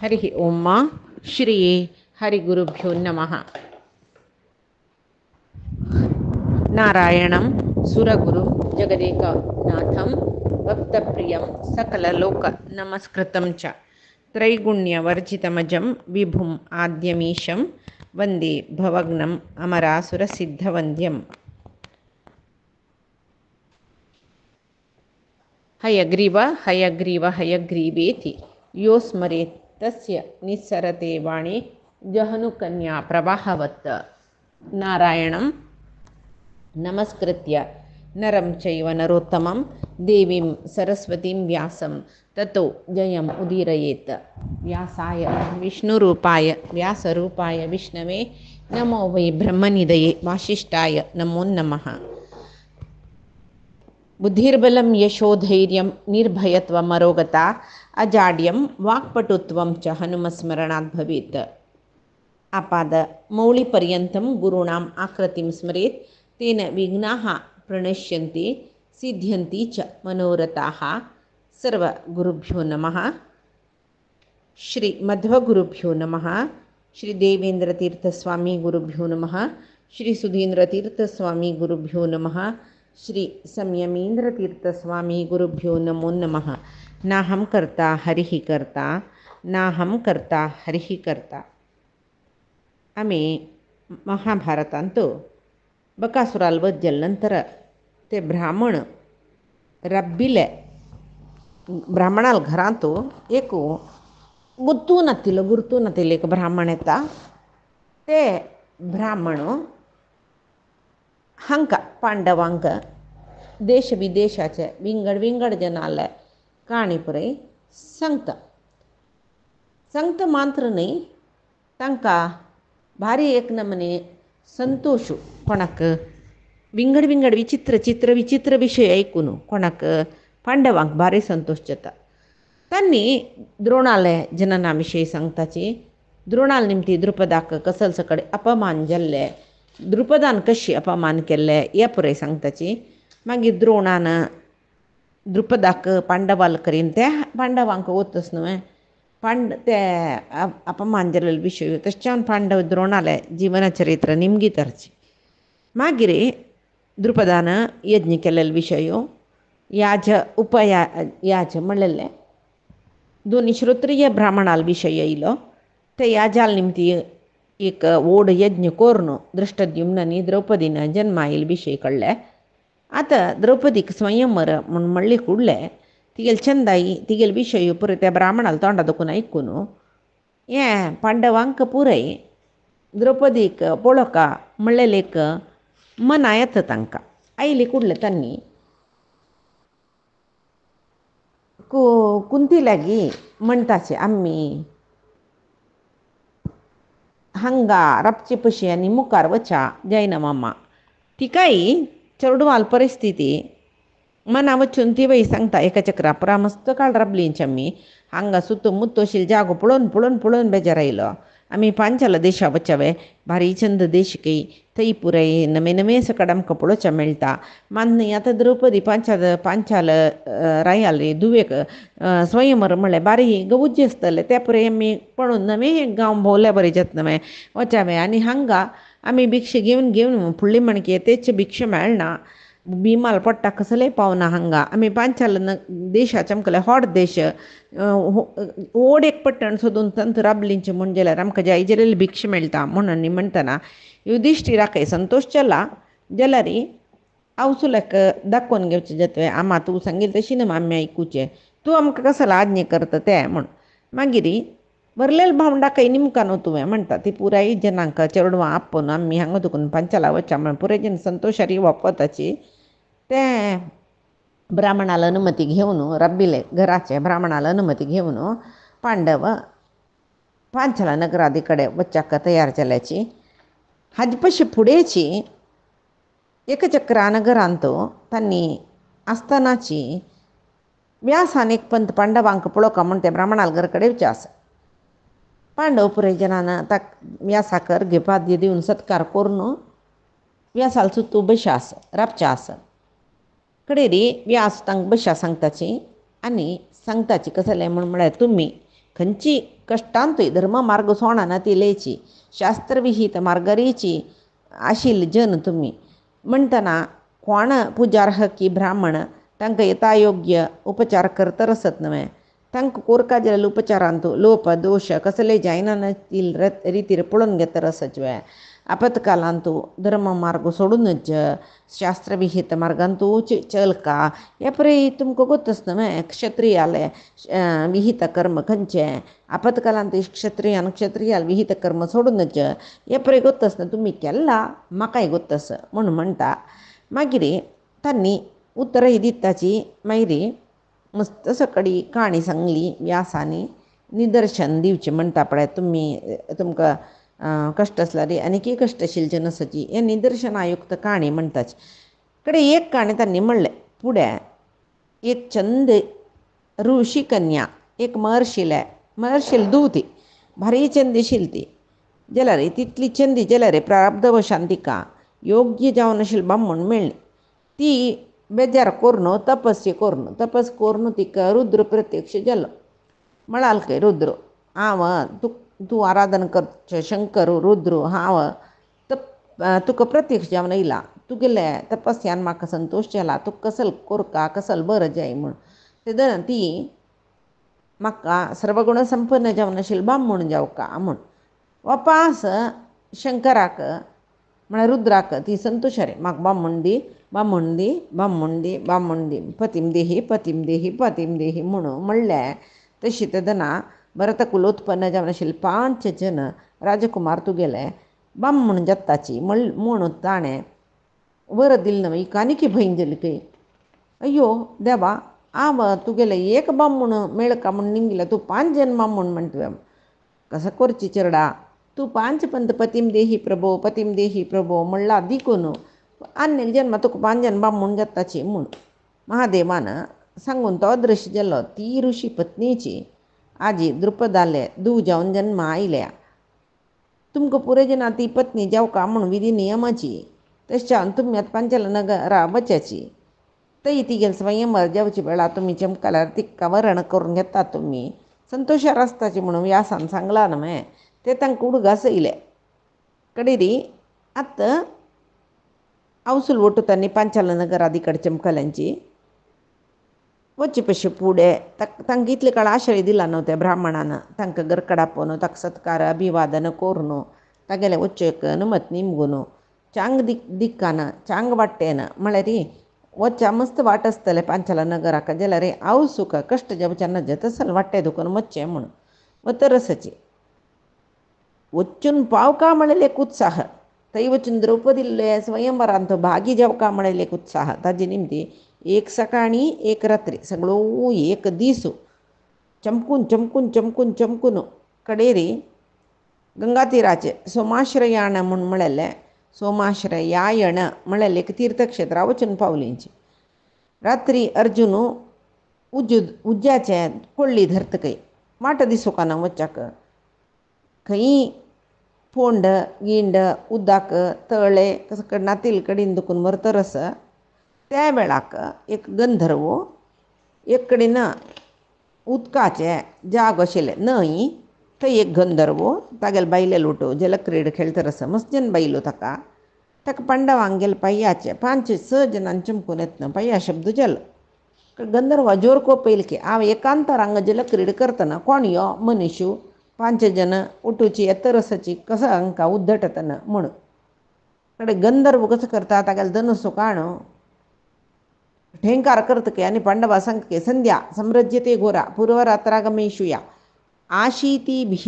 हरि ओम श्री हरिगुरुभ्यो नमः। नारायणं सुरगुरु जगदेकनाथं भक्तप्रियं सकललोक नमस्कृतं च त्रैगुण्यवर्जितमजं विभुम् आद्यमीशं वन्दे भवग्नम् अमरासुरसिद्धवन्द्यम्। हयग्रीव हयग्रीव हयग्रीवेति यो स्मरेत् तस्य निस्सरते वाणी जहनुकन्या प्रवाहवत्। नारायणं नमस्कृत्य नरं चैव नरोत्तमं देवीं सरस्वतीं व्यासं ततो जयम् उदीरयेत्। व्यासाय विष्णुरूपाय व्यासरूपाय विष्णवे नमो वै ब्रह्मनिधये वासिष्ठाय नमो नमः। बुद्धिर्बलं यशोधैर्यं निर्भयत्वमरोगता अजाड्यं वाक्पटुत्वं च हनुमस्मरणात् भवेत्। आपादमौलिपर्यन्तं गुरूणाम् आकृतिं स्मरेत् तेन विघ्नाः प्रणश्यन्ति सिद्ध्यन्ति च मनोरथाः। सर्वगुरुभ्यो नमः। श्री मध्वगुरुभ्यो नमः। श्री देवेन्द्रतीर्थस्वामी गुरुभ्यो नमः। श्री सुधीन्द्रतीर्थस्वामी गुरुभ्यो नमः। श्री संयमीन्द्रतीर्थस्वामी गुरुभ्यो नमो नमः। नाहं कर्ता हरिः कर्ता नाहं कर्ता हरिः कर्ता. आम्ही महाभारतांत बकासुराला वध केल्यानंतर ते ब्राह्मण रब्बिले ब्राह्मणाला घरांत एक गुर्तून एक ब्राह्मण येता. ते ब्राह्मण हांकां पांडवांक देश विदेशाचे विंगड जनाले काणी पुरय सांगता मात्र न्ही तांकां भारी एक नमने संतोष. कोणाक विंगड विचित्र विशय ऐकून कोणाक पांडवांक भारी संतोष जाता. तांणी द्रोणाले जनना विशयी सांगताची. द्रोणाल निमती द्रुपदाक कसल सकड अपमान जाल्ले, द्रुपदान कशी अपमान केल्ले ह्या पुरय सांगताची. मागीर द्रोणान द्रुपदाक पांडवाल करीन ते पांडवांक वतच न्हय ते अपमान जाल्ले विशय तशें पांडव द्रोणाले जीवनचरित्र निमगी तरची. मागीर द्रुपदान यज्ञ केलेले विशय याज म्हणलेले दोन्ही श्रोत्रिय ब्राह्मणाल विशय येयलो. ते याजाल निमती एक व्हड यज्ञ करून दृष्टद्युम्नांनी द्रौपदीन जन्म आयिल्ले विशय कळ्ळे. आतां द्रौपदीक स्वयंवर म्हूण म्हणले कुडले तिगेल चंदाई तिगेल विशय पुरय त्या ब्राह्मणाल तोंडा दुखून ऐकून हें पांडवांक पुरय द्रौपदीक पळोवका म्हणलेले एक मना येता तांकां. आयले कुडले तांणी कुंती लागीं म्हणटाचे आमी हांगा राबचे पशी आनी मुखार वचा जायना मामा. तिकाय चेडवाल परिस्थिती मना वचून ती वय सांगता एका चक्रापुरा मस्त काळ राबलींच आमी. हांगा सुत्तमुत्त आशिल्लो जागो पळोवन बेजार आयलो. आमी पांचाल देशा वचावे भारी चंद देश की थंय पुरय नवे सकड आमकां पळोवचें मेळटा. मात न्ही आतां द्रौपदी पांचाल रायाल रे धुवेक स्वयंवर म्हणलें बारी गवुज्जे आसतले त्या पुरय आमी पळोवन नवे गांव भोवल्या बरें जाता नवे वचावे. आनी हांगा आमी भिक्षा घेवन फुडली म्हणकी येतेच भिक्षा मेळना. बिमाल पडटा कसलेय पावना हांगा. आमी पांचाल देशाचे आमकां हॉट देश व्हड एक पट्टण सोदून तंत राबलींचे म्हण जाल्यार आमकां जाय जाल्यार भिक्षा मेळटा म्हणून म्हणटना युधिष्ठिराकय संतोश जाला जाल्यार आवसुल्याक दाखोवन घेवचें जातवें. आमा तूं सांगील तशी न्हय आमी आयकुचें, तूं आमकां कसलो आज्ञा करता तें म्हूण. मागीर भरलेल भावंडाकय निमकान तुवें म्हणटा. ती पुराय जनांक चेडवां आपोवन आमी हांगा दुखून पांचाला वचा म्हण पुराय जन संतोशारी वापरताची. ते ब्राह्मणाल अनुमती घेवन रब्बिले घराचे ब्राह्मणाल अनुमती घेवन पांडव पांचाला नगरादी कडेन वचाक तयार जाल्याची. हाजे पयशे फुडेंची एकचक्रा नगरांत तांणी आसतनाची व्यासान एक पंत पांडवांक पळोवका म्हूण ते ब्राह्मणाल घर कडेन वचे आसा. पांडव पुराय जनान ताका व्यासाक घेपाद्य दिवन सत्कार करून व्यासाल सुतू बशा आसा राबचे आसा. कडेरी व्यास तांकां बशा सांगताची आनी सांगताची कसलें म्हूण म्हळ्यार तुमी खंयची कश्टांतूय धर्म मार्ग सोडना ती लेची शास्त्रविहीत मार्गारीची आशिल्ल जन तुमी म्हणटना कोण पुजार्ह की ब्राह्मण तांकां यथायोग्य उपचार करता रसत न्हय तांकां कोरका जाल्यार उपचारांतू लोप दोश कसले जायना नातील रितीर पळोवन घेता रसच वे आपत्कालांतू धर्म मार्ग सोडूनच शास्त्रविहित मार्गांतू चलका हे परी तुमकां गोतच न्हय क्षत्रियाले विहित कर्म खंयचे आपत्कालांत क्षत्रियाल विहित कर्म सोडूनच हे परी गोतच ना तुमी केला म्हाकाय गोतस म्हणून म्हणटा मागीर तांणी उत्तर दिताची मागीर मस्त सकडी काणी सांगली व्यासांनी निदर्शन दिवचें म्हणटा पळय तुमकां कश्ट आसला रे आनी की कश्ट आशिल्ली जनसाची हे निदर्शनायुक्त काणी म्हणटाच कडे एक काणी तांणी म्हणलें फुडें एक चंद ऋषी कन्या एक महर्शिल धूव ती भारी चंदी आशिल्ली ती जाल्यार तितली चंदी जाल्यार प्रारब्धवशान तिका योग्य जावन आशिल्ली बामण मेळ्ळी ती बेजार करून तपस करून तिका रुद्र प्रत्यक्ष जालो म्हळाल खंय रुद्र हांव तूं आराधन करचें शंकर रुद्र हांव तुका प्रत्यक्ष जावन येयला तुगेले तपस्यान म्हाका संतोश जाला तूं कसल कोरका कसल बरो जाय म्हूण तेदन ती म्हाका सर्वगुण संपन्न जावन आशिल्ली बामण जावका म्हूण वपास शंकराक म्हळ्यार रुद्राक ती संतोश रे म्हाका बामण दी पतीम देही म्हणून म्हणलें तशी तेदना भरतकुलोत्पन्न जावन आशिल्ले 5 जन राजकुमार तुगेले बामण जाताची म्हणून ताणें वर दिलें न्हय आनीकी भंय जाली खंय अय्यो देवा हांव तुगेले एक बामण मेळका म्हूण निंगला तूं 5 जन बामण म्हणटा कसं करची चेडा तूं 5 पंत पतीम देही प्रभो म्हणला दिकून आनी जन्म तुका 5 जन बामण जाताची म्हूण महादेवान सांगून तो अदृश्य जालो ती ऋषी पत्नीची आजी द्रुपदाले धूव जावन जन्म आयल्या तुमकां पुरे जना ती पत्नी जावका म्हूण विधी नियमाची तशें तुमी आतां पांचाल नगरा वचाची थंय तिगेल स्वयंवर जावची वेळा तुमी चमकाल्यार तिका वरण करून घेतात तुमी संतोशार आसताची म्हणून व्यासान सांगला न्हय ते तांकां उडगास येयले कडेरी आतां अवसूल वटुतांनी पांचाल नगरादी कडेन चमकल्यांची वचे पयशे फुडें तांकां इतले काळ आश्रय दिला न्हू त्या ब्राह्मणान तांकां गरकडापोन ताका सत्कार अभिवादन करून तागेले वचेक अनुमत निमगून चांग दिक्कान चांग वाटेन म्हळ्यार वच्चा मस्त वाट आसतलें पांचाल नगराक जाल्यार आवसूक कश्ट जावचे नज तसल वाटे दुखून वच्चें म्हूण वतरसाची वचून पावका म्हणलें एक उत्साह थंय वचून द्रौपदीले स्वयंवरांत भागी जावका म्हणलें एक उत्साह ताजे निमती एक सकाळी एक रात्री सगळो एक दीस चमकून कडेरी गंगा तीराचे सोमाश्रयाण म्हूण म्हळेलें सोमाश्रयायण म्हळेलें एक तीर्थक्षेत्रा वचून पावलींची रात्री अर्जुन उज्याचे कोळ्ळी धरतकय वाट दिसूंक ना वचाक खंय फोंड गिंड उदक तळे कसं नातील कडेन दुखून मरतरस त्या वेळाक एक गंधर्व एक कडेन उदकाचे जाग आशिल्ले न्हंय थंय एक गंधर्व तागेले बायले लोटो जलक्रीड खेळतरस मस्जन बायलो ताका पांडवांक गेले पय्याचे 5-6 जनांनी चमकून येतना पय्या शब्द जालो गंधर्व जोर कोपयले की हांव एकांतरांग जलक्रीड करतना कोण यो मनीशू 5 जन उठूची येतरसाची कसं हांकां उद्धटतना म्हणून कडेन गंधर्व कसं करता तागेले धनुसू काणू ढेंकार करतके आनी पांडवा सांगके संध्या सम्रज्यते घोरा पूर्वरात्रागमेशुया आशीतिभिः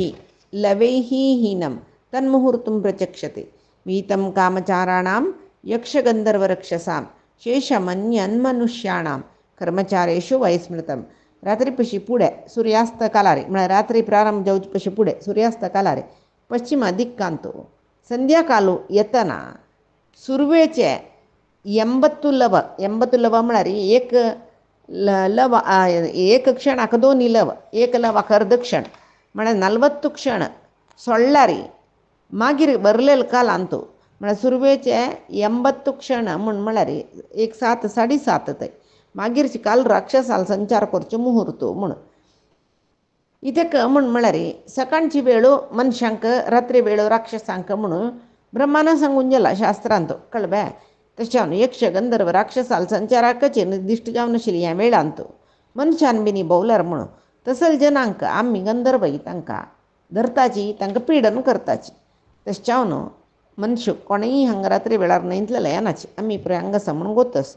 लवैः हीनं तन्मुहूर्तं प्रचक्षते वीतं कामचाराणां यक्षगंधर्वरक्षसां शेषमन्यन्मनुष्याणां कर्मचारेषु वैस्मृतं रात्री पशी पुढे सूर्यास्त कालारे म्हळ्यार रात्री प्रारंभ जावचे पशी पुढे सूर्यास्त कालारे पश्चिम दिक्कांतू संध्याकाळू येतना सुरवेचे 80 लव म्हळ्यार एक क्षणाक 2 लव एक लवाक अर्ध क्षण म्हळ्यार 40 क्षण सोडल्यारी मागीर बरलेले कालांतू म्हळ्यार सुरवेचे 80 क्षण म्हळ्यार 7 7:30 थंय मागीरची काल राक्षसाल संचार करचो मुहूर्त म्हणून इथे म्हण म्हळ्यार सकाळची वेळो मनशांक रात्री वेळो राक्षसांक म्हणून ब्रह्मानं सांगून गेला शास्त्रांत कळबे. तशान यक्ष गंधर्व राक्षसाल संचाराकचे निर्दिष्ट जावन आशिल्ली ह्या वेळांत मनशान बिनी भोवल्यार म्हणून तसल जनांक आम्ही गंधर्व तांकां धरताची तांकां पिडन करताची. तशावन मनुष्य कोणीय हांगा रात्री वेळार न्हयतलें येनाची आमी पुराय हांगासा म्हणून गोतस.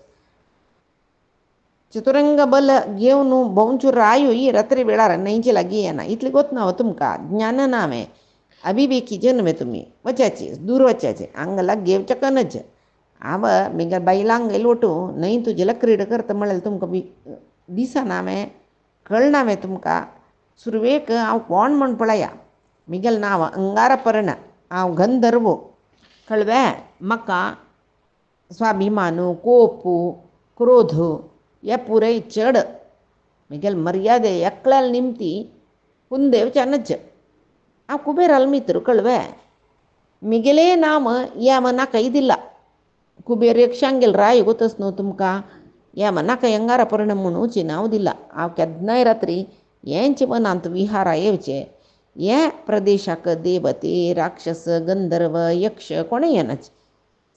चतुरंग बल घेवन भोंवचूर आयुय रात्री वेळार न्हंयचे लागीं येना इतलें गोत ना तुमकां. ज्ञान नामे अविवेकी जन्मे तुम्ही वचाचे दूर वचाचे हांग लाग घेवचे कनच. हांव मिगे बायलांक येलवटू न्हंय तुजेला क्रीड करता म्हळ्यार तुमकां दिसना हांवें कळना हांवें तुमकां. सुरवेक हांव कोण म्हण पळया. मिगेल नांव अंगारपर्ण. हांव गंधर्व कळ्ळें. म्हाका स्वाभिमानू कोपू क्रोध हे पुरय चड. मिगेल मर्यादे एकल्याल निमती कुंदेवच्यानच. हांव कुबेराल मित्र कळ्ळें. मिगेले नाम येम नाकाय दिला. कुबेर यक्षांगेल राय गोतस न्हू तुमकां. येम नाका अंगारपर्ण म्हणूची नांव दिला. हांव केन्नाय रात्री हेंचे मनांत विहारा येवचे. हे प्रदेशाक देवते राक्षस गंधर्व यक्ष कोणेय येनाच.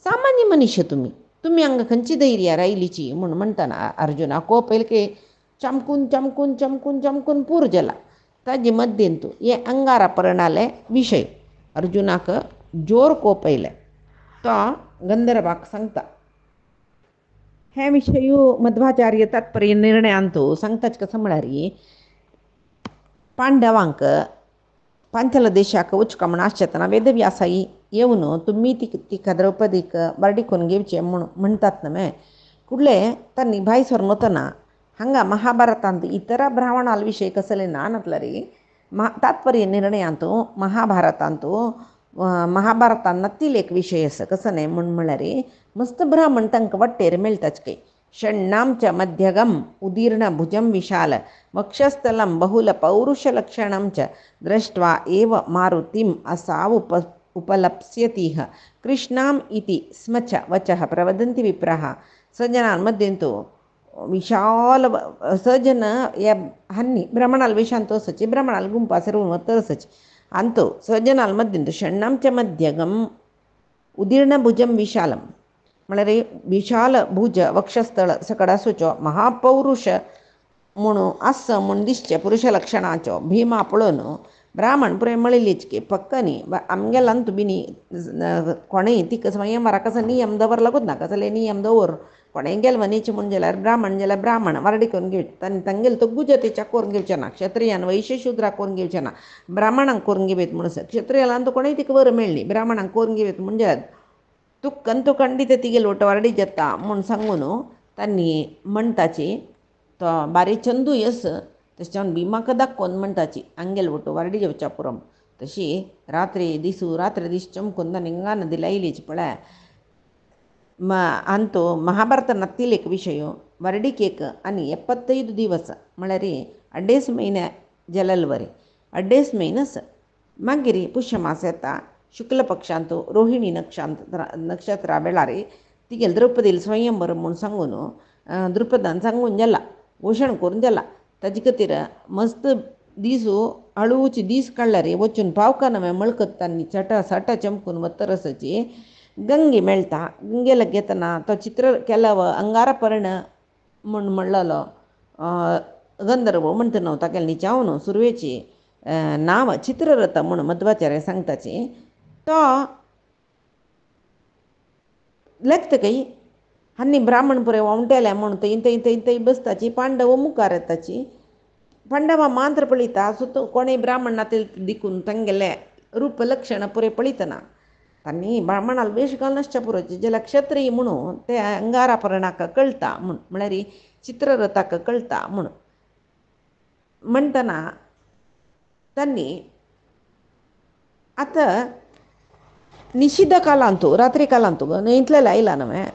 सामान्य मनुष्य तुम्ही तुम्ही हांगा खंयची धैर्य रायलीची म्हणून म्हणटाना अर्जुना कोपयले चमकून चमकून चमकून चमकून पूर जाला. ताजे मध्येन तूं हे अंगारपर्णाले विशय अर्जुनाक जोर कोपयले. तो गंधर्वाक सांगता. हे विशय मध्वाचार्य तात्पर्य निर्णयांत सांगताच कसं म्हळ्यार पांडवांक पांचाल देशाक वचका म्हण आसचेतना वेदव्यासाई येवन तुम्ही तिका द्रौपदीक बरडिकोन घेवचे म्हणून म्हणटात न्हय. फुडले तांणी भाय सरनोतना हांगा महाभारतांत इतर ब्राह्मणाल विशय कसले ना नातला रे. तात्पर्य निर्णयांत महाभारतांत महाभारतांत नत्तील एक विशय आसा कसं न्हय म्हळ्यार मस्त ब्राह्मण तांकां वट्टेर मेळटाच काय. षण्णांच मध्यगम उदीर्ण भुजम विशाल वक्षस्थलं बहुल पौरुषलक्षणं च दृष्ट्वा एव मारुतिम् उपलप्स्यतीह कृष्णाम् इति स्मच वचः प्रवदन्ति विप्रः. सजनांमध्ये विशाल सजन या हन्नी ब्राह्मणाल विशांत असची ब्राह्मणाल गुंपा सर्व तरसच अंतो सजनाल मध्यंत षण्णांच मध्यगम उदीर्ण भुजम विशालम म्हळ्यार विशाल भुज वक्षस्थळ सकड आसूचो महापौरुष म्हणून आस म्हूण दिसचे पुरुष लक्षणाचो भीमा पळोवन ब्राह्मण पुरे मळिल्लीच की पक्कनी आमगेलान तुमी कोणेय तिका स्वयंवरा कसो नियम दवरला लागूच ना कसले नियम दवर कोणेय गेल वनीचे म्हण जाल्यार ब्राह्मण वारडी करून घेवचे तांगेल तो गुजतीच्या करून घेवचे ना. क्षत्रियान वैश्य शुद्राक करून घेवचे ना. ब्राह्मणांक करून घेवेत म्हणून क्षत्रियालान तो कोणेय तिका वर मेळ्ळी ब्राह्मणांक करून घेवेत म्हणजे तू खंडीत तिगेल वट वारडी जाता म्हूण सांगून तांणी म्हणटाची तो बारी चंदूय आस तशें भिमाक दाखोवन म्हणटाची आंगेल वटो वारडी जेवच्या पुरम तशी रात्री दीस चमकून तांणी गान दिला आयलीच पळय. अंतो महाभारत नत्तील एक विशय वर्डिकेक आनी 75 दिवस म्हळ्यार 2.5 म्हयने जललवरी 2.5 म्हयनस मागीर पुष्यमास येता शुक्ल पक्षांत रोहिणी नक्षत्रा वेळार तिगेल द्रौपदील स्वयंवर म्हूण सांगून द्रुपदान सांगून जाला घोशण करून जाला. ताजे खातीर मस्त दीस हळूची दीस काडल्यार वचून पावकान मळकत तांणी सटा चमकून वतरसाची गंगे मेळटा. गंगेला घेतना तो चित्र केला अंगारपर्ण म्हूण म्हणलेलो गंधर्व म्हणटा न्हू ताका न्हिचावन सुरवेची नांव चित्ररथ म्हूण मध्वाचार्य सांगताची. तो लेखतकय हांनी ब्राह्मण पुरे वोंवटेले म्हूण थंय बसताची पांडव मुखार येताची. पांडवां मांत्र पळयता सो कोणेय ब्राह्मण देखून तांगेले रूप लक्षण पुरे पळयतना तांणी ब्राह्मणाल वेश घालून आसच्या पुरोचे जाल्यार क्षत्रीय म्हणून ते अंगारपर्णाक कळटा म्हूण म्हळ्यार चित्ररथाक कळटा म्हूण म्हणटना तांणी आतां निशिद्ध कालांत रात्री कालांत न्हंयतले लायला न्हय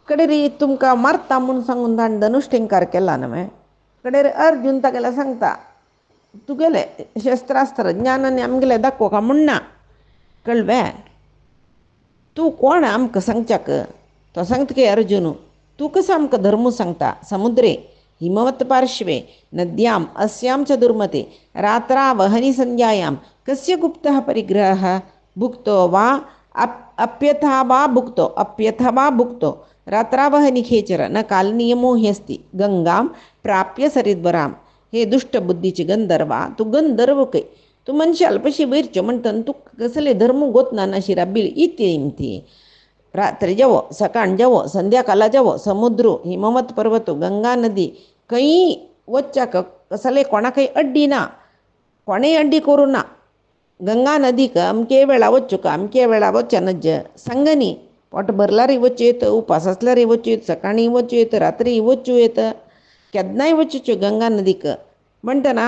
कडेर तुमकां मारता म्हूण सांगून ताणें धनुश्टेंकार केला न्हय. कडेर अर्जून तागेले सांगता तुगेले शस्त्रास्त्र ज्ञानाने आमगेले दाखोवका म्हणना कळ्ळें. तूं कोण आमकां सांगच्याक. तो सांगता की अर्जून तूं कसो आमकां धर्म सांगता. समुद्रे हिमवत् पार्श्वे नद्याम् अस्यां च दुर्मते रात्रावहनि संज्ञायां कस्य गुप्तः परिग्रहः भुक्तो वा अप्यथा वा भुक्तो रात्रावहनि खेचर न कालनियमो ह्यस्ति गंगां प्राप्य सरिद्वराम. हे दुष्टबुद्धीचे गंधर्वा, तू गंधर्व कै, तू मनशाल पशी वैरच्यो म्हणटन तू कसले धर्म गोतना नाशी राबिल इथे इमती. रात्री जावो, सकाळ जावो, संध्याकाला जावो, समुद्र हिमवत पर्वतो गंगा नदी खंय वच्चाक कसले कोणाकय अड्डी ना, कोणेय अड्डी करू ना. गंगा नदी का अमके वेळा वच्चो का अमके वेळा वच्चानच सांगनी. पोट भरल्यारय वच्चो येतं, उपास असल्यारय वच्चो येतं, सकाळी वच्चो येतं, रात्री वच्चो येतं, केदनाय वच्चो गंगा नदीक म्हणटना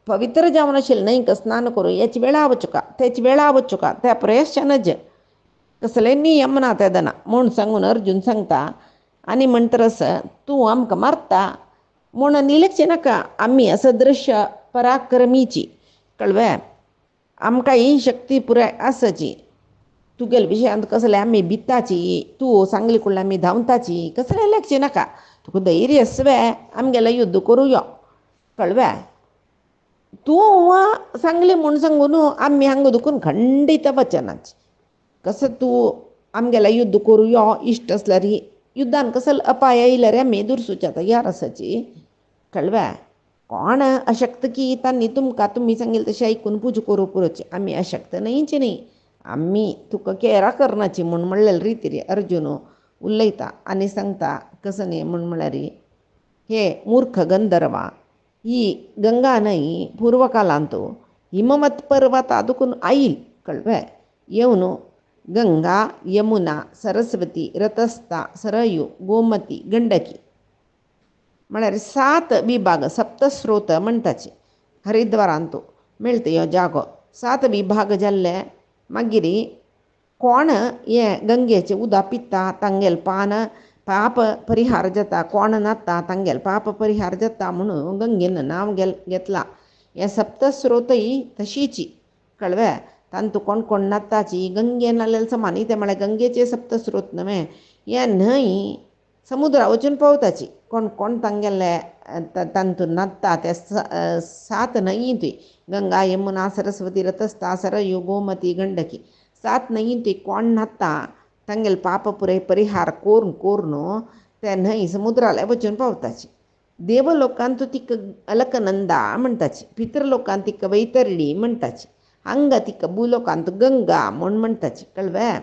पवित्र जावन आशिल्लें न्हंयक स्नान करूं हेची वेळा वच्चो का तेची वेळा वच्चो का त्या प्रयत्नच कसले नियम ना तेदना म्हूण सांगून अर्जून सांगता. आनी म्हणटरस तूं आमकां मारता म्हूण निलेचें नाका. आमी असदृश्य पराक्रमीची कळ्ळें, आमकां ही शक्ती पुराय आसाची. तुगेल विशयांत कसले आमी भिताची, तूं सांगली कडल्यान आमी धांवताची कसलें लेखचें नाका. तुका धैर्य आसवे आमगेलें युध्द करूं यो कळ्ळें. तूं सांगली म्हूण सांगून आमी हांगा दुखून खंडीत वचनाची. कसं तूं आमगेलें युध्द करूं यो इश्ट आसल्यार युद्धान कसले अपाय येयल्यार आमी दुरसुच्या तयार आसाची कळ्ळें. कोण अशक्त की तांणी तुमकां तुमी सांगिल्लें तशें आयकून पुजा करूं पुरोची. आमी अशक्त न्हयची न्ही, आमी तुका केरा करनाची म्हूण म्हणलेले रितीर अर्जून उलयता. आनी सांगता कसं न्ही म्हूण म्हळ्यार हे मूर्ख गंधर्वा, ही गंगा न्हंय पूर्वकालांत हिमवत पर्वता दुखून आईल कळ्ळें. येवन गंगा, यमुना, सरस्वती, रतस्ता, सरयू, गोमती, गंडकी म्हळ्यार 7 विभाग सप्तस्रोत म्हणटाचे हरिद्वारांत मेळटा हो जागो. 7 विभाग जाल्ले मागीर कोण हे गंगेचें उदक पिता तांगेल पाप परिहार जाता, कोण न्हाता तांगेल पाप परिहार जाता म्हणून गंगेन नांव घेतलां. हे सप्तस्रोतय तशीची कळ्ळें. तांतू कोण कोण न्हाताची गंगेन नाल्यार समान ते म्हळ्यार गंगेचे सप्तस्रोत न्हय. हे न्हंय समुद्रा वचून पावताची. कोण कोण तांगेले तांतून न्हाता ते 7 न्हंय ती गंगा, यमुना, सरस्वती, रतस्ता, सरयू, गोमती, गंडकी 7 न्हंय ती कोण न्हाता तांगेले पाप पुराय परिहार करून ते न्हंय समुद्राला वचून पावताची. देवलोकांत तिका अलकनंदा म्हणटाची, पितृलोकांत तिका वैतरणी म्हणटाची, हांगा तिका भूलोकांत गंगा म्हूण म्हणटाची कळ्ळें.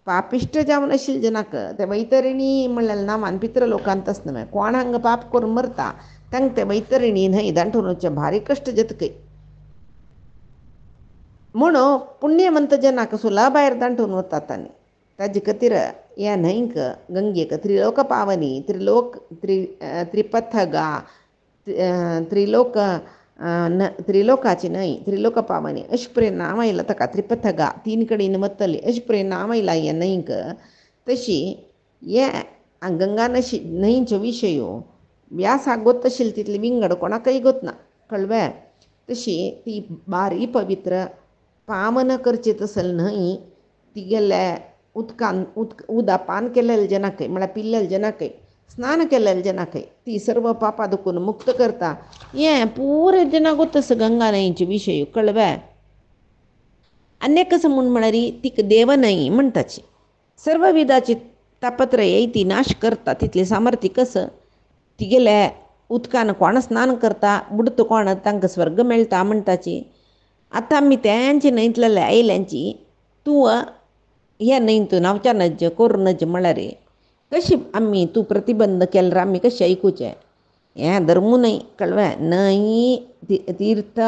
पापिश्ट जावन आशिल्ले जनाक ते वैतरणी म्हणल्यार नांवान पितृलोकांतच न्हय. कोण हांगा पाप करून मरता तांकां ते वैतरणी न्हय दांठून वचचे भारी कश्ट जातकय म्हूण पुण्यवंत जनाक सुला भायर दांठून वतात. तांणी ताजे खातीर ह्या न्हंयक गंगेक त्रिलोक पावनी, त्रिपथगा, त्रिलोकाची न्हंय, त्रिलोक पावनी अशें परेन नांव आयलां ताका. त्रिपथगा 3 कडेन वतली अशें परेन नांव आयलां ह्या न्हंयक. तशी हे गंगा न्हंयच्यो विशयो व्यासाक गोत आशिल्ले तितले विंगड कोणाकय गोतना कळ्ळें. तशी ती बारी पवित्र पावन करची तसल न्हंय तिगेले उदक पान केलेले जनाकय म्हळ्यार पिल्लेले जनाकय स्नान केलेले जनाकय ती सर्व पापा दुखून मुक्त करता. हें पुरे जना गोतस गंगा न्हंयचे विशय कळ्ळें. आनी कसं म्हूण म्हळ्यार तिका देव न्हंय म्हणटाची. सर्व विधाची तापत्रय ती नाश करता तितले सामर्थ्य कसं. तिगेले उदकान कोण स्नान करता बुडतो कोण तांकां स्वर्ग मेळटा म्हणटाची. आतां आमी त्यांची न्हंयतले आयल्यांची तूं ह्या न्हंयतून नांवच्या नज करूं म्हळ्यार कशी आमी तूं प्रतिबंध केल्यार आमी कशें आयकुचें. हें धर्मू न्हय कळ्ळें. न्हंय, तीर्थ,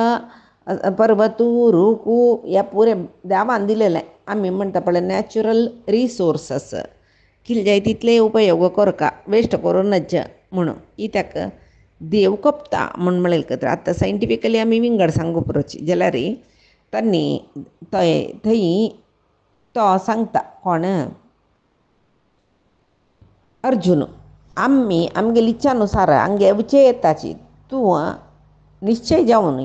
पर्वतू, रुखू हे पुरे देवान दिलेलें. आमी म्हणटा पळय नॅचरल रिसोर्सस कितें जाय तितले उपयोग करका वेस्ट करूं नज म्हणून कित्याक देव कपता म्हूण म्हळें. आतां सायंटिफिकली आमी विंगड सांगू पुरोची जाल्यार तांणी थंय तो सांगता कोण अर्जून आमगे इच्छानुसार हांगे येवचे येताची. तूं निश्चय जावन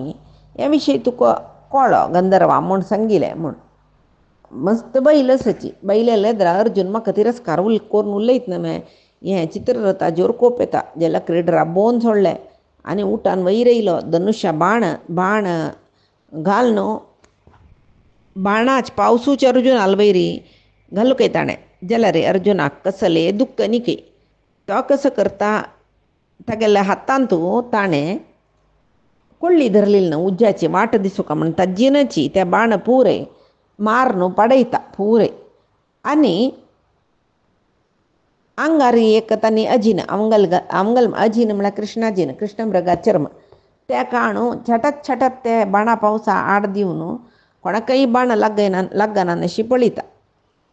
हे विशय तुका कळ्ळो गंधर्वा म्हूण सांगिलें म्हूण मस्त बैल आसाची. बैल येलें जाल्यार अर्जून म्हाका तिरस्कार करून उलयत न्हय हें चित्ररथाचेर कोप येता जाल्यार क्रीड राबोवन सोडलें आनी उठान वयर येयलो धनुश्या बाण घाल न्हू बाणाच पावसूच अर्जून आलवैरी घालूक ताणें जाल्यार अर्जुनाक कसलें दुख्ख निके तो कसो करता तागेल्या हातांत ताणें ಕೊಳ್ಳಿ धरलेली न्हू उज्ज्याची वाट दिसूं म्हण जिनची त्या बाण पुरे मार न्हू पडयता पुरे आनी आंगार एक तांणी अजीन अंगल अजीन म्हळ्यार कृष्णाजीन कृष्ण मृगा चर्म त्या काणू छटत छटत ते बाणा पावसा आड दिवन कोणाकय बाण लागना अशी पळयता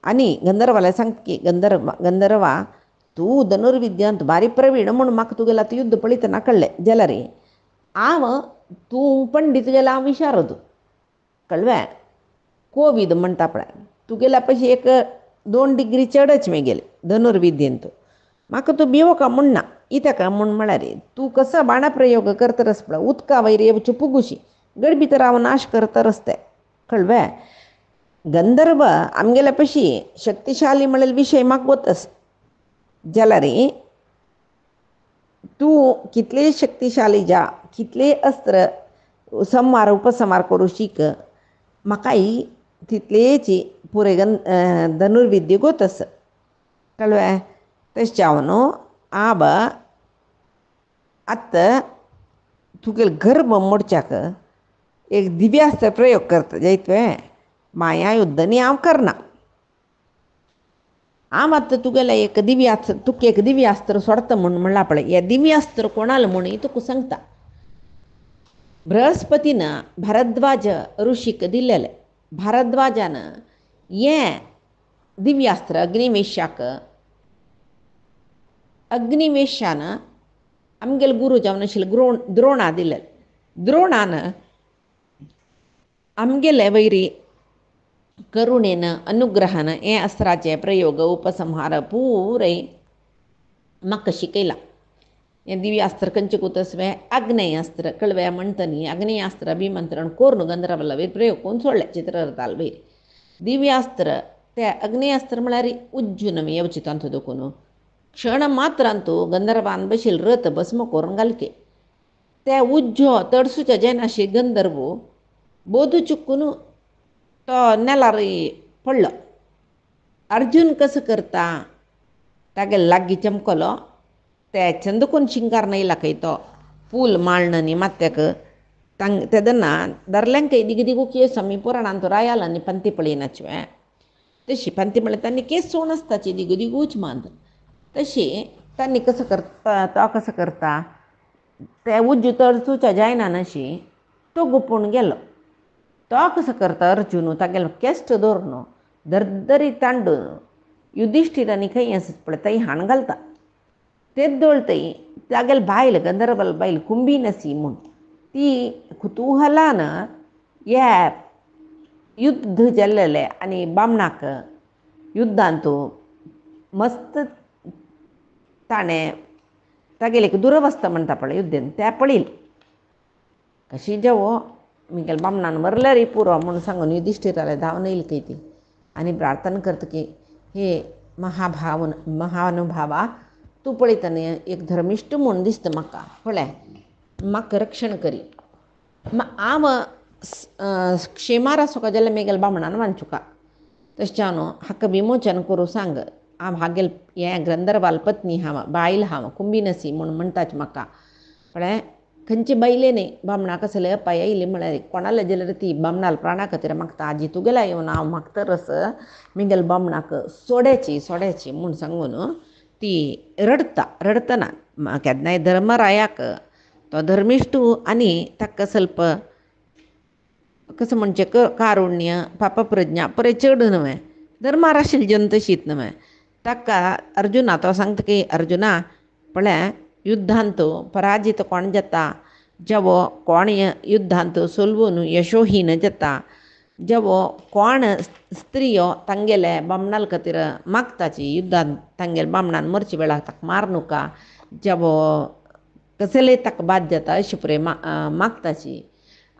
आनी गंधर्वाला सांगता की गंधर्वा तूं धनुर्विद्यांत भारी प्रवीण म्हूण म्हाका तुगेलें आतां युध्द पळयतना कळ्ळें जाल्यार हांव तूं पंडीत गेला हांव विशारद कळ्ळें कोविद म्हणटा पळय तुगेल्या पयशी 1-2 डिग्री चडच मेगेले धनुर्विद्येंत म्हाका तूं भिवोका म्हणना इत्याका म्हूण म्हळ्यार तूं कसो बाणा प्रयोग करतरस पळय उदका वयर येवची पुगुशी गड भितर हांव नाश करतरस तें कळ्ळें गंधर्व आमगेल्या पयशी शक्तिशाली म्हणलेले विशय म्हाका वतस जाल्यार तूं कितले शक्तिशाली जा कितले अस्त्र संहार उपसंहार करूं शीक म्हाकाय तितलेची पुरे धनुर्विद्या गोतस कळ्ळें तशें जावन आब आतां तुगेले गर्भ मोडच्याक एक दिव्यास्त्र प्रयोग करता जाय तुवें माया युद्ध न्ही हांव करना हांव आतां तुगेलें एक दिव्यास्त्र सोडता म्हूण म्हणलां पळय हें दिव्यास्त्र कोणालें म्हूण तुका सांगता बृहस्पतीन भारद्वाज ऋषीक दिल्लेलें भारद्वाजान हें दिव्यास्त्र अग्निवेशान आमगेले गुरू जावन आशिल्ले द्रोणा दिल्लें द्रोणान आमगेले वैरी करुणेन अनुग्रहान हें अस्त्राचे प्रयोग उपसंहार पुरे म्हाका शिकयला हें दिव्यास्त्र खंयचें कुतसवें आग्नेयास्त्र कळ्ळें म्हणटा न्ही आग्नेयास्त्र अभिमंत्रण करून गंधर्वाला वयर प्रयोग करून सोडलें चित्ररथाल वयर दिव्यास्त्र तें अग्नेयास्त्र म्हळ्यार उज्जून येवचें तांतू देखून क्षण मात्रांत गंधर्वान बशील रथ भस्म करून घालके ते उज्जो तडसूच्या जेनाशी गंधर्व बोधू चुकून तो नेलार पडलो अर्जून कसो करता तागेले लागीं चमकलो ते चंदकून शिंगार न्हयला खंय तो फूल माळण न्ही मात्याक तेदना दर्ल्यांक दिगू केस आमी पुराणांत रायाला न्ही पंती पळयनाचें तशी पंती म्हळ्यार तांणी केस सोण आसताची दिगूच मांद तशी तांणी कसो करता तो कसो करता ते उज्ज तडसूच्या जायनान अशी तो गुपून गेलो तो कसो करता अर्जून तागेलो केस्ट दवरून दरदरी तांडून युधिष्ठिरांनी खंय आसत पळय थंय हाण घालता तेच दवळतय तागेले बायल गंधर्वाल बायल कुंभीनसी म्हूण ती कुतुहलान हे युद्ध जाल्लेलें आनी बामणाक युद्धांत मस्त ताणें तागेले एक दुरवस्था म्हणटा पळय युद्धेन त्या पळयली कशी जेवो मिगेल बामणान मरल्यार रे पुरो म्हूण सांगून युधिष्ठिराले धांवन येयली खंय ती आनी प्रार्थना करता की हे महानुभावा तूं पळयता न्ही एक धर्मिश्ट म्हूण दिसता म्हाका पळय म्हाका रक्षण करी हांव क्षेमार आसूं का जाल्यार मेगेल बामणान वांचुका तशें जावन हाका विमोचन करूं सांग हांव हागेल हें गंधर्वाल पत्नी हांव बायल हांव कुंभीनसी म्हूण म्हणटाच म्हाका कळ्ळें खंयचे बायले न्ही बामणा कसले अपाय येयली म्हळ्यार कोणाले जाल्यार ती बामणाल प्राणा खातीर मागता आजी तुगेला येवन हांव मागतरस मिगेल बामणाक सोड्याची म्हूण सांगून ती रडतना केन्नाय धर्मरायाक तो धर्मिश्ट आनी ताका ಸ್ವಲ್ಪ कसं म्हणचे कारुण्य पापप्रज्ञा परे चड न्हय धर्मार आशिल्ली जन तशीच न्हय ताका अर्जुना तो सांगता की अर्जुना पळय युद्धांत पराजीत कोण जाता जेवो कोण युद्धांत सोलवून यशोहीन जाता जेवो कोण स्त्रियो तांगेले बामणाल खातीर मागताची युद्धांत तांगेले बामणान मरचे वेळार ताका मारनुका जेवो कसलेय ताका बाद जाता अशे परे मागताची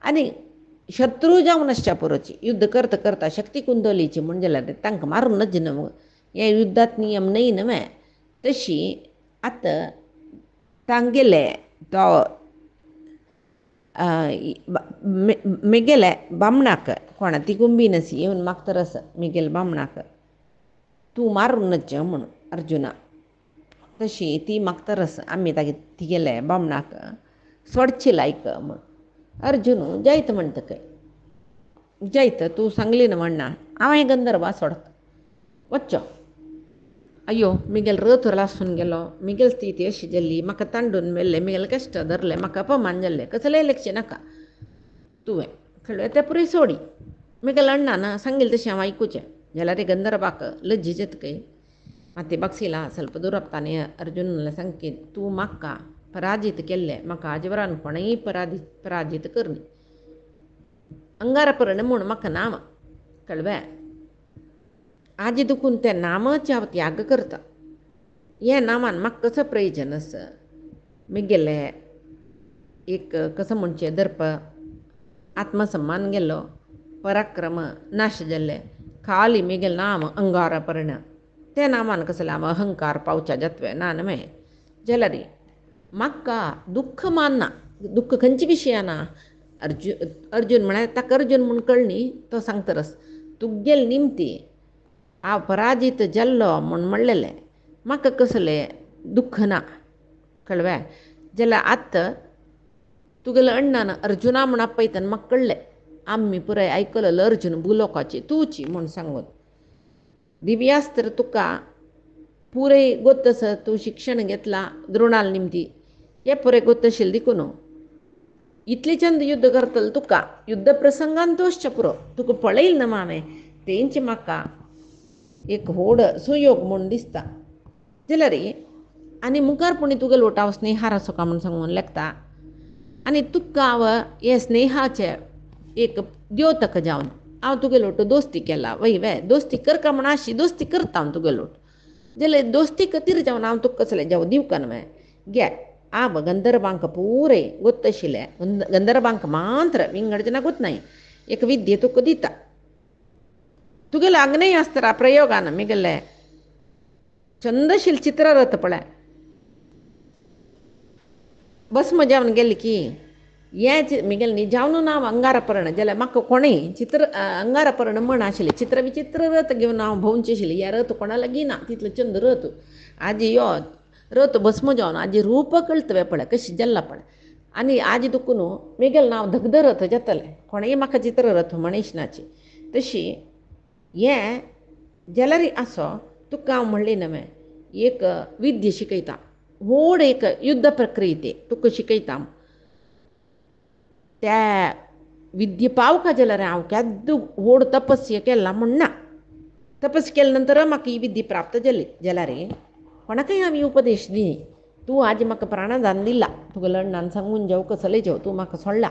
आनी शत्रू जावन आसच्या पुरोची युद्ध करता करता शक्ती कुंदलीची म्हणजे जाल्यार तांकां मारूनच न्हय हे युद्धांत नियम न्हय न्हय तशी आतां तांगेले तो मिगेले बामणाक कोणा ती कुंबीनसी येवन मागतरस मिगेल बामणाक तूं मारून नच म्हणून अर्जुना तशी ती मागतरस आमी तागे तिगेले बामणाक सोडची लायक म्हण अर्जुनू जायत म्हणटकय जायत तूं सांगली न्हू म्हणना हांव हें गंधर्वा सोडता वच्चो अय्यो मिगेल रथ लासून गेलो मिगेल स्थिती अशी जाल्ली म्हाका तांडून मेल्ले मिगेल कश्ट धरले म्हाका अपमान जाल्ले कसलेंय लक्ष नाका तुवें कळ्ळें तें पुरी सोडी मिगेल अण्णान सांगिल्लें तशें हांव आयकुचें जाल्यार गंधर्वाक लज्ज जातकय माती बक्षिला ಸ್ವಲ್ಪ दूर आपताने अर्जुनला सांगकी तूं म्हाका पराजीत केल्लें म्हाका आजवरान कोणेंय पराजीत करनी अंगारपर्ण म्हूण म्हाका नांव कळ्ळें आज दुखून त्या नामाचे हांव त्याग करता हे नामान म्हाका कसो प्रयोजन आसा मिगेले एक कसो म्हणचे दर्प आत्मसम्मान गेलो पराक्रम नाश जाल्ले खाली मिगेल नाम अंगारपर्ण त्या नामान कसले हांव अहंकार पावच्या जातवे ना न्हय जाल्यार म्हाका दुख्ख मानना दुख्ख खंयच्या विशयाना अर्जुन म्हळ्यार ताका अर्जुन म्हूण कळ्ळी तो सांगतरस तुगेल निमती हांव पराजीत जाल्लो म्हूण म्हणलेलें म्हाका कसलें दुख्ख ना कळ्ळें जाल्यार आतां तुगेले अण्णान अर्जुना म्हूण आपयतना म्हाका कळ्ळें आमी पुराय आयकलेलो अर्जुन भुलोकाची तूंची म्हूण सांगून दिव्यास्त्र तुका पुरे गोत्तस तूं शिक्षण घेतलां द्रोणाल निमती हे पुरे गोत्तशील देखून इतले चंद युद्ध करतलो तुका युद्ध प्रसंगान तोश्च पुरो तुका पळयलें न्हय हांवें तेंचे म्हाका एक व्हड सुयोग म्हूण दिसता जाल्यार आनी मुखार पुणी तुगेलो लोट हांव स्नेहार आसो काय म्हूण सांगून लेखता आनी तुका हांव हे स्नेहाचे एक द्योतक जावन हांव तुगेलो लोट दोस्ती केला वय दोस्ती कर काय म्हूण आशी दोस्ती करता हांव तुगेलो लोट जाल्यार दोस्ती खातीर जावन हांव तुका कसलें जावं दिवका न्हय घे हांव गंधर्वांक पुरे गोत्त आशिल्लें गंधर्वांक मात्र विंगडजना गोतनाय एक विद्य तुका दिता तुगेलो आग्नेयास्त्र प्रयोगान मिगेले चंदशील चित्ररथ पळय भस्म जावन गेली की हे मिगेल न्ही जावन नांव अंगारपर्ण जाल्यार म्हाका कोणेय अंगारपर्ण म्हण आशिल्लें चित्र विचित्र रथ घेवन हांव भोंवची आशिल्ली ह्या रथ कोणा लागीं ना तितलो चंद रथ आज यो रथ भस्म जावन हाजी रूप कळतवे पळय कशी जाल्ला पळय आनी आज दुखून मिगेल नांव धगधरथ जातलें कोणेय म्हाका चित्ररथ म्हणीशनाची तशी हें जाल्यार आसो तुका हांव म्हणली न्हय एक विद्य शिकयता व्हड एक युद्ध प्रक्रिये तुका शिकयता त्या विद्य पावका जाल्यार हांव केद्दो व्हड तपस्या केला म्हणना तपस्या केले नंतर म्हाका ही विद्य प्राप्त जाली जाल्यार कोणाकय हांव उपदेश दी तूं आज म्हाका प्राणदान दिला तुगेलो अण्णान सांगून जावं कसले जावं तूं म्हाका सोडला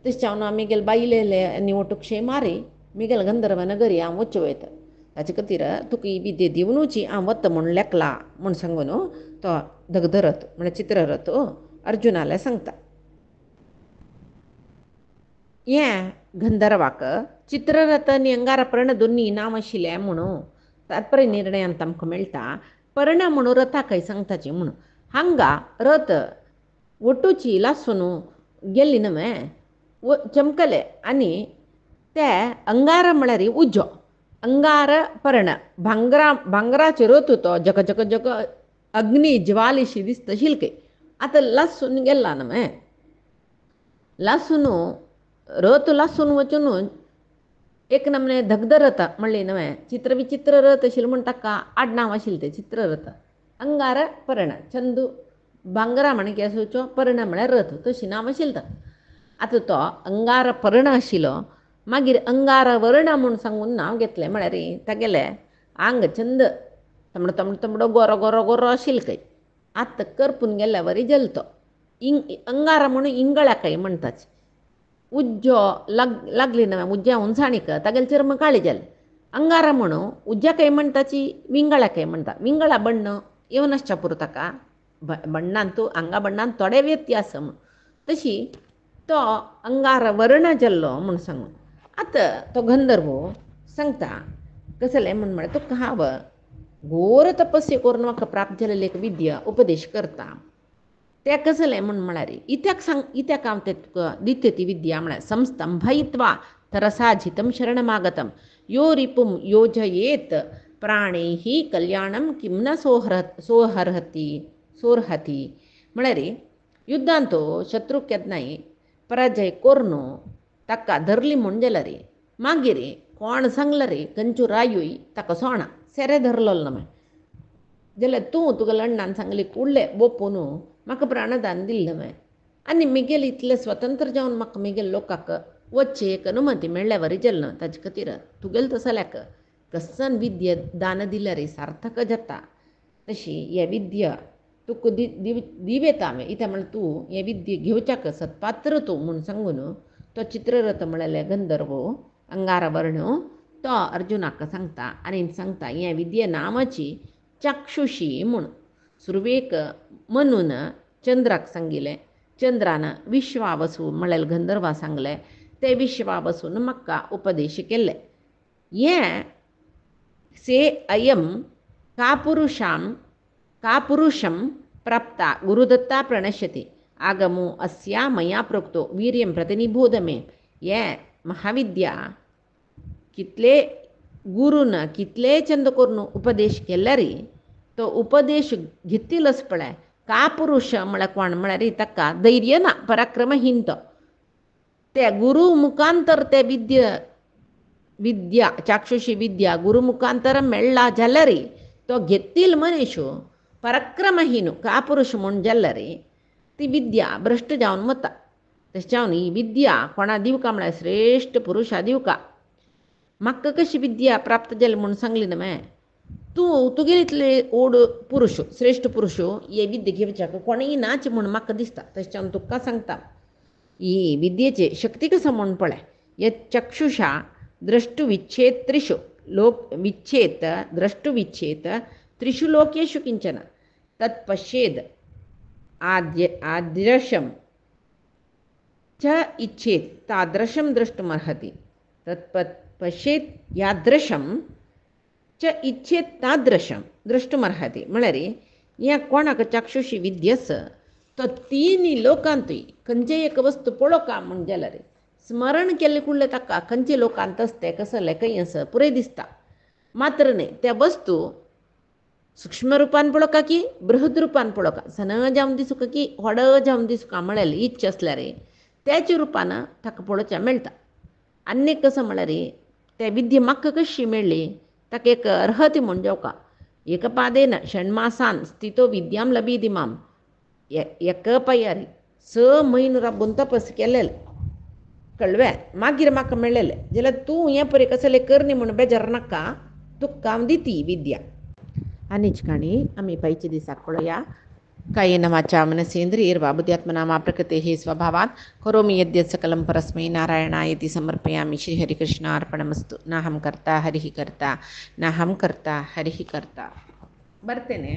तशें हांव मिगेल बायलेले निवटूकशे मारी मिगेल गंधर्व नगरी हांव वच्चें वयता ताचे खातीर तुका ही विद्या दिवनूची हांव वता म्हूण लेखला म्हूण सांगून तो धगधरथ म्हळ्यार चित्ररथ अर्जुनाले सांगता हें गंधर्वाक चित्ररथ आनी अंगारपर्ण दोनी नांव आशिल्लें म्हणून तात्पर्य निर्णयांत आमकां मेळटा पर्ण म्हणून रथाकय सांगताची म्हणून हांगा रथ वटूची लासून गेल्ली न्हय चमकले आनी ते अंगार म्हळ्यार उज्जो अंगारपर्ण भांगराचे रथ तो जग जग जग अग्नी ज्वालीशी दिसता शिलके आतां लासून गेला न्हय लासून रथ लासून वचून एक नमने धगधरथ म्हणली न्हय चित्र विचित्र रथ आशिल्लो म्हण ताका आडनांव आशिल्लें तें चित्ररथ अंगारपर्ण चंदू भांगरा म्हण केसोचो पर्ण म्हळ्यार रथ तशी नांव आशिल्लें आतां तो अंगारपर्ण आशिल्लो मागीर अंगारवर्ण म्हूण सांगून नांव घेतलें म्हळ्यार तागेले आंग चंद तमडो तमडो तमडो गोरो गोरो गोरो आशिल्लो खंय आतां करपून गेल्या वरी जल्लो तो अंगार म्हणून इंगळाकय म्हणटाच उज्जो लागली न्हय उज्ज्या उंचाणीक तागेले चर्म काळी जाले अंगार म्हणून उज्ज्याकय म्हणटाची विंगळाकय म्हणटा विंगळा बण्ण येवन आसच्या पुरो ताका बण्णान तूं हांगा बण्णान थोडे व्यत्यास म्हूण तशी तो अंगार वर्ण जाल्लो म्हूण सांगून आतां तो गंधर्व सांगता कसलें म्हूण म्हळ्यार तुका हांव घोर तपस्या करून म्हाका प्राप्त जालेली एक विद्या उपदेश करता. तें कसं जालें म्हूण म्हळ्यार इत्याक हांव तें तुका दिता ती विद्या म्हळ्यार संस्तंभयित्वा तरसाजितं शरणमागतं यो रिपुं योजयेत प्राणैः कल्याणं किं न सोर्हति म्हळ्यार युद्धांत तो शत्रू केन्नाय पराजय करून ताका धरली म्हूण जाल्यार मागीर कोण सांगला रे खंयच्यो रायूय ताका सोणा सेरे धरलो न्हय जाल्यार तूं तुका लंडनान सांगली कुडलें बोपून म्हाका प्राणदान दिल्लें न्हय आनी मिगेल इतलें स्वतंत्र जावन म्हाका मिगेल लोकांक वच्चे एक अनुमती मेळ्ळ्या वरी जालें न्हय ताजे खातीर तुगेले तसो जाल्यार कसन विद्या दान दिल्यार सार्थक जाता. तशी हे विद्या तुका दिवेता हांवें इत्या म्हळ्यार तूं हे विद्या घेवच्याक सत्पात्र तूं म्हूण सांगून तो चित्ररथ म्हळ्यार गंधर्व अंगारवर्ण तो अर्जुनाक सांगता आनी सांगता हे विद्या नांवाची चाक्षुशी म्हूण. सुरवेक म्हणून चंद्राक सांगिल्लें, चंद्रान विश्वावसू म्हळ्यार गंधर्वा सांगलें, ते विश्वावसून म्हाका उपदेश केल्ले. हें से अयं कापुरुषं प्राप्ता गुरुदत्ता प्रणश्यति आगमो अस्या मया प्रोक्तो वीर्यं प्रतिनिबोध मे. हें महाविद्या कितले गुरून कितले चंद करून उपदेश केल्यार तो उपदेश घेतिलोच पळय. कापुरुश म्हळ्यार कोण म्हळ्यार ताका धैर्य ना, पराक्रमहीन तो. त्या गुरू मुखांतर ते विद्या चाक्षुशी विद्या गुरू मुखांतर मेळ्ळा जाल्यार तो घेतिल मनीस पराक्रमहीन कापुरुश म्हूण जाल्यार ती विद्या भ्रश्ट जावन वता. तशें जावन ही विद्या कोणा दिवका म्हळ्यार श्रेश्ठ पुरुशा दिवका. म्हाका कशी विद्या प्राप्त जाली म्हूण सांगली न्हय, तूं तुगेले इतले ओड पुरुश श्रेश्ठ पुरुश हे विद्या घेवच्याक कोणीय नाच म्हूण म्हाका दिसता. तशें जावन तुका सांगता ही विद्येचे शक्ती कसो म्हूण पळय. हे चक्षुषा द्रष्टुविच्छेद त्रिषु लोकेषु किंचन तत्पश्येद आदृशं च इच्छेत तादृशं द्रष्टुमर्हति. तत्पश्येत यादृशं च इच्छेत तादृशं द्रष्टुमर्हति म्हळ्यार ह्या कोणाक चाक्षुशी विद्यस तो तिनी लोकांतूय खंयचेय एक वस्तू पळोवका म्हूण जाल्यार स्मरण केल्ले कुडले ताका खंयचे लोकांत आसते कसले खंय आसा पुराय दिसता. मात्र न्ही त्या वस्तू सूक्ष्म रुपान पळोवका की बृहद रुपान पळोवका, सन जावन दिसुका की व्हड जावन दिसुका म्हळ्यार इच्छा आसल्यार त्याच्या रुपान ताका पळोवचें मेळटा. आनी कसो म्हळ्यार ते विद्या म्हाका कशी मेळ्ळी ताका एक अर्हती म्हूण जावका. एकपादेन षण्मासान स्थितो विद्यां लभीदिमाम. एक पयारी 6 म्हयने राबून तपस केलेले कळ्ळें मागीर म्हाका मेळ्ळेलें जाल्यार तूं हें पळय कसलें करनी म्हूण बेजार नाका, तुका हांव दिती विद्या. आनीच काणी आमी पायच्या दिसाक पळोवया. कायेन वाचा मनसेन्द्रियैर्वा बुद्ध्यात्मना प्रकृतेः स्वभावात् करोमि यद्यत् सकलं परस्मै नारायणायति समर्पयामि. श्रीहरिकृष्णार्पणमस्तु. नाहं कर्ता हरिः कर्ता, नाहं कर्ता हरिः कर्ता. बರ್ತೇನೆ.